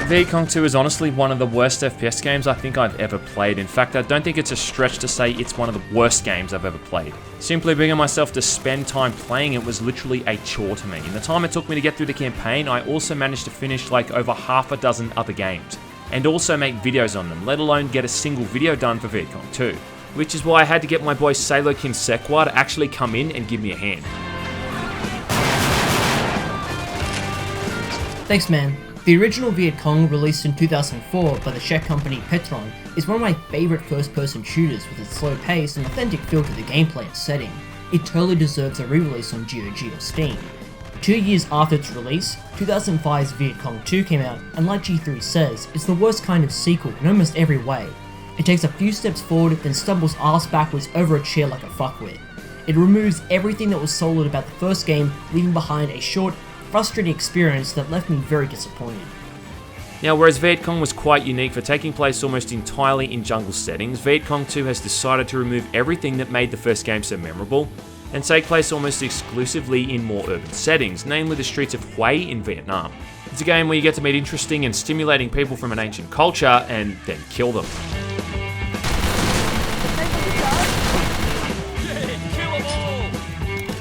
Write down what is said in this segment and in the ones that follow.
Vietcong 2 is honestly one of the worst FPS games I think I've ever played. In fact, I don't think it's a stretch to say it's one of the worst games I've ever played. Simply bringing myself to spend time playing it was literally a chore to me. In the time it took me to get through the campaign, I also managed to finish like over half a dozen other games, and also make videos on them, let alone get a single video done for Vietcong 2. Which is why I had to get my boy Salokin Sekwah to actually come in and give me a hand. Thanks, man. The original Vietcong, released in 2004 by the Czech company Pterodon, is one of my favourite first-person shooters with its slow pace and authentic feel to the gameplay and setting. It totally deserves a re-release on GOG or Steam. 2 years after its release, 2005's Vietcong 2 came out, and like G3 says, it's the worst kind of sequel in almost every way. It takes a few steps forward, then stumbles ass backwards over a chair like a fuckwit. It removes everything that was solid about the first game, leaving behind a short, frustrating experience that left me very disappointed. Now, whereas Vietcong was quite unique for taking place almost entirely in jungle settings, Vietcong 2 has decided to remove everything that made the first game so memorable, and take place almost exclusively in more urban settings, namely the streets of Hue in Vietnam. It's a game where you get to meet interesting and stimulating people from an ancient culture, and then kill them.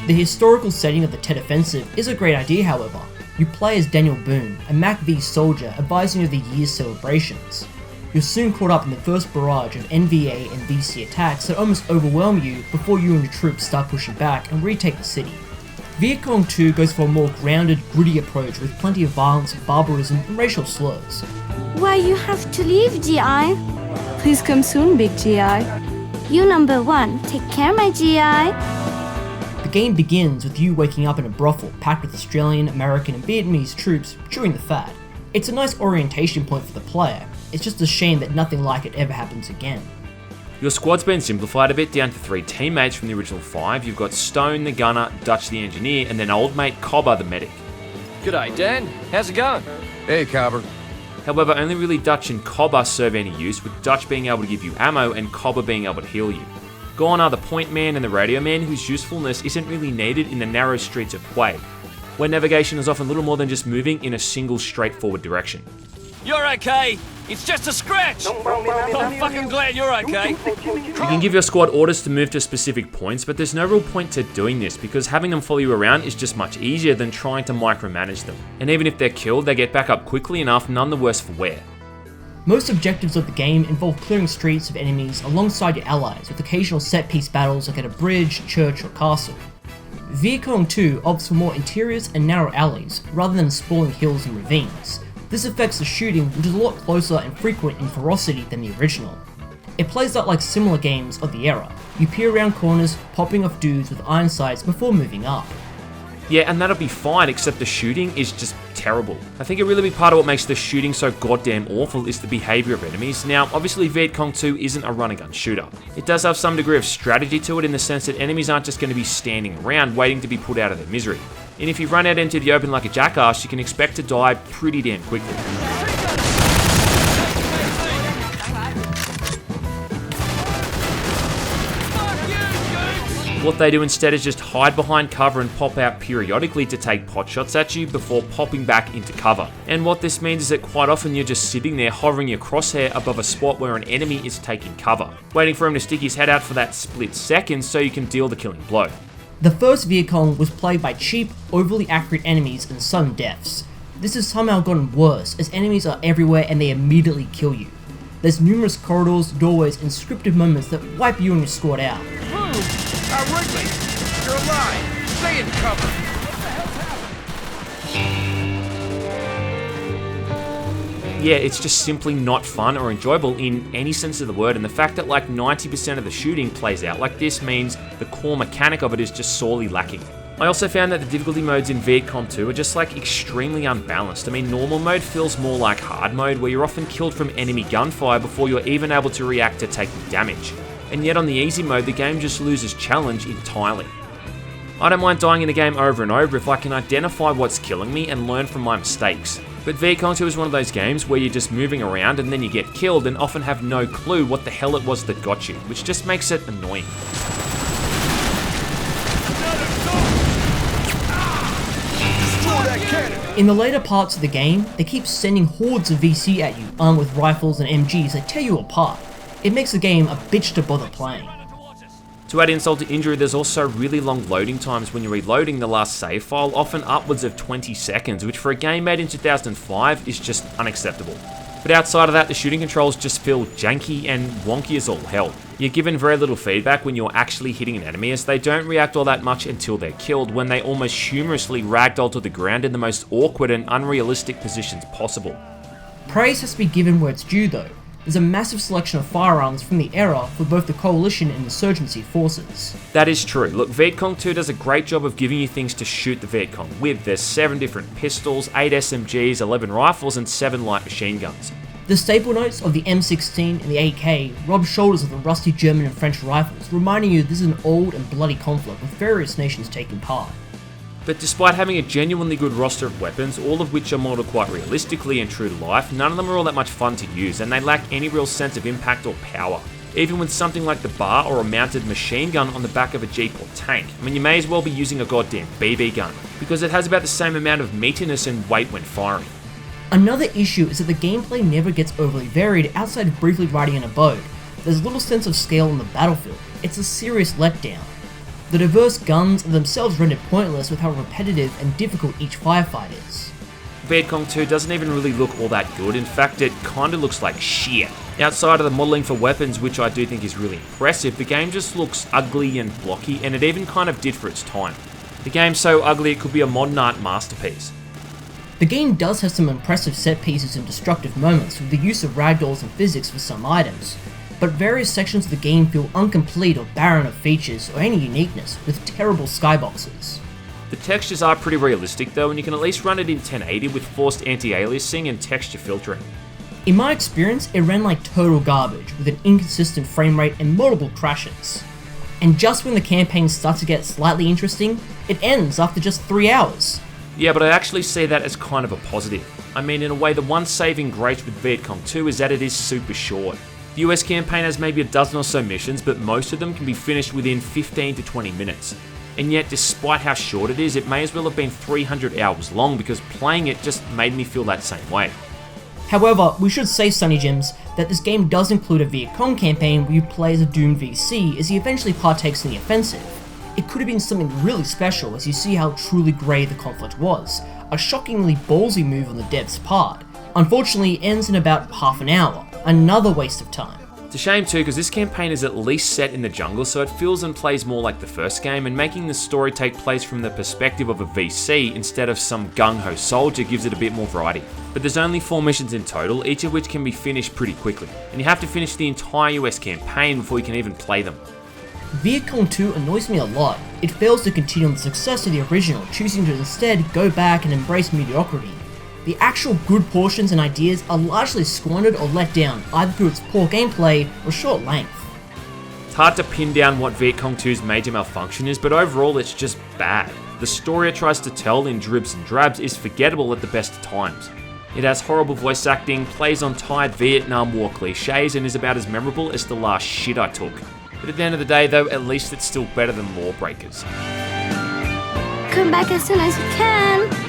The historical setting of the Tet Offensive is a great idea, however. You play as Daniel Boone, a MACV soldier advising of the year's celebrations. You're soon caught up in the first barrage of NVA and VC attacks that almost overwhelm you before you and your troops start pushing back and retake the city. Vietcong 2 goes for a more grounded, gritty approach with plenty of violence, barbarism, and racial slurs. Why you have to leave, GI? Please come soon, big GI. You number one, take care, my GI. The game begins with you waking up in a brothel packed with Australian, American, and Vietnamese troops chewing the fat. It's a nice orientation point for the player. It's just a shame that nothing like it ever happens again. Your squad's been simplified a bit down to 3 teammates from the original 5. You've got Stone the gunner, Dutch the engineer, and then old mate Cobber the medic. G'day, Dan. How's it going? Hey, Cobber. However, only really Dutch and Cobber serve any use, with Dutch being able to give you ammo and Cobber being able to heal you. Gone are the point man and the radio man, whose usefulness isn't really needed in the narrow streets of Hue, where navigation is often little more than just moving in a single straightforward direction. You're okay. It's just a scratch. I'm fucking glad you're okay. You can give your squad orders to move to specific points, but there's no real point to doing this because having them follow you around is just much easier than trying to micromanage them. And even if they're killed, they get back up quickly enough, none the worse for wear. Most objectives of the game involve clearing streets of enemies alongside your allies, with occasional set-piece battles like at a bridge, church, or castle. Vietcong 2 opts for more interiors and narrow alleys, rather than sprawling hills and ravines. This affects the shooting, which is a lot closer and frequent in ferocity than the original. It plays out like similar games of the era. You peer around corners, popping off dudes with iron sights before moving up. Yeah, and that'll be fine, except the shooting is just terrible. I think a really big part of what makes the shooting so goddamn awful is the behaviour of enemies. Now, obviously Vietcong 2 isn't a run-and-gun shooter. It does have some degree of strategy to it in the sense that enemies aren't just going to be standing around waiting to be put out of their misery. And if you run out into the open like a jackass, you can expect to die pretty damn quickly. What they do instead is just hide behind cover and pop out periodically to take pot shots at you before popping back into cover. And what this means is that quite often you're just sitting there hovering your crosshair above a spot where an enemy is taking cover, waiting for him to stick his head out for that split second so you can deal the killing blow. The first Vietcong was plagued by cheap, overly accurate enemies and sudden deaths. This has somehow gotten worse as enemies are everywhere and they immediately kill you. There's numerous corridors, doorways, and scripted moments that wipe you and your squad out. Wrigley, you're alive. Stay in cover. Yeah, it's just simply not fun or enjoyable in any sense of the word, and the fact that like 90% of the shooting plays out like this means the core mechanic of it is just sorely lacking. I also found that the difficulty modes in Vietcong 2 are just like extremely unbalanced. I mean, normal mode feels more like hard mode, where you're often killed from enemy gunfire before you're even able to react to taking damage. And yet on the easy mode, the game just loses challenge entirely. I don't mind dying in the game over and over if I can identify what's killing me and learn from my mistakes. But Vietcong 2 is one of those games where you're just moving around and then you get killed and often have no clue what the hell it was that got you, which just makes it annoying. Destroy that cannon. In the later parts of the game, they keep sending hordes of VC at you armed with rifles and MGs that tear you apart. It makes the game a bitch to bother playing. To add insult to injury, there's also really long loading times when you're reloading the last save file, often upwards of 20 seconds, which for a game made in 2005 is just unacceptable. But outside of that, the shooting controls just feel janky and wonky as all hell. You're given very little feedback when you're actually hitting an enemy, as they don't react all that much until they're killed, when they almost humorously ragdoll to the ground in the most awkward and unrealistic positions possible. Praise has to be given where it's due though. There's a massive selection of firearms from the era for both the Coalition and Insurgency forces. That is true. Look, Vietcong 2 does a great job of giving you things to shoot the Vietcong with. There's 7 different pistols, 8 SMGs, 11 rifles, and 7 light machine guns. The staple notes of the M16 and the AK rub shoulders of the rusty German and French rifles, reminding you this is an old and bloody conflict with various nations taking part. But despite having a genuinely good roster of weapons, all of which are modeled quite realistically and true to life, none of them are all that much fun to use, and they lack any real sense of impact or power. Even with something like the bar or a mounted machine gun on the back of a jeep or tank, I mean, you may as well be using a goddamn BB gun, because it has about the same amount of meatiness and weight when firing. Another issue is that the gameplay never gets overly varied outside of briefly riding in a boat. There's little sense of scale on the battlefield. It's a serious letdown. The diverse guns are themselves rendered pointless with how repetitive and difficult each firefight is. Vietcong 2 doesn't even really look all that good. In fact, it kinda looks like shit. Outside of the modelling for weapons, which I do think is really impressive, the game just looks ugly and blocky, and it even kind of did for its time. The game's so ugly it could be a modern art masterpiece. The game does have some impressive set pieces and destructive moments with the use of ragdolls and physics for some items, but various sections of the game feel incomplete or barren of features or any uniqueness, with terrible skyboxes. The textures are pretty realistic though, and you can at least run it in 1080 with forced anti-aliasing and texture filtering. In my experience, it ran like total garbage, with an inconsistent frame rate and multiple crashes. And just when the campaign starts to get slightly interesting, it ends after just 3 hours. Yeah, but I actually see that as kind of a positive. I mean, in a way, the one saving grace with Vietcong 2 is that it is super short. The US campaign has maybe a dozen or so missions, but most of them can be finished within 15 to 20 minutes. And yet, despite how short it is, it may as well have been 300 hours long, because playing it just made me feel that same way. However, we should say, Sunny Gems, that this game does include a Vietcong campaign where you play as a doomed VC as he eventually partakes in the offensive. It could have been something really special as you see how truly grey the conflict was, a shockingly ballsy move on the devs' part. Unfortunately, it ends in about half an hour, another waste of time. It's a shame too, because this campaign is at least set in the jungle, so it feels and plays more like the first game, and making the story take place from the perspective of a VC instead of some gung-ho soldier gives it a bit more variety. But there's only 4 missions in total, each of which can be finished pretty quickly, and you have to finish the entire US campaign before you can even play them. Vietcong 2 annoys me a lot. It fails to continue on the success of the original, choosing to instead go back and embrace mediocrity. The actual good portions and ideas are largely squandered or let down, either through its poor gameplay or short length. It's hard to pin down what Vietcong 2's major malfunction is, but overall it's just bad. The story it tries to tell in dribs and drabs is forgettable at the best of times. It has horrible voice acting, plays on tired Vietnam War cliches, and is about as memorable as the last shit I took. But at the end of the day though, at least it's still better than Lawbreakers. Come back as soon as you can.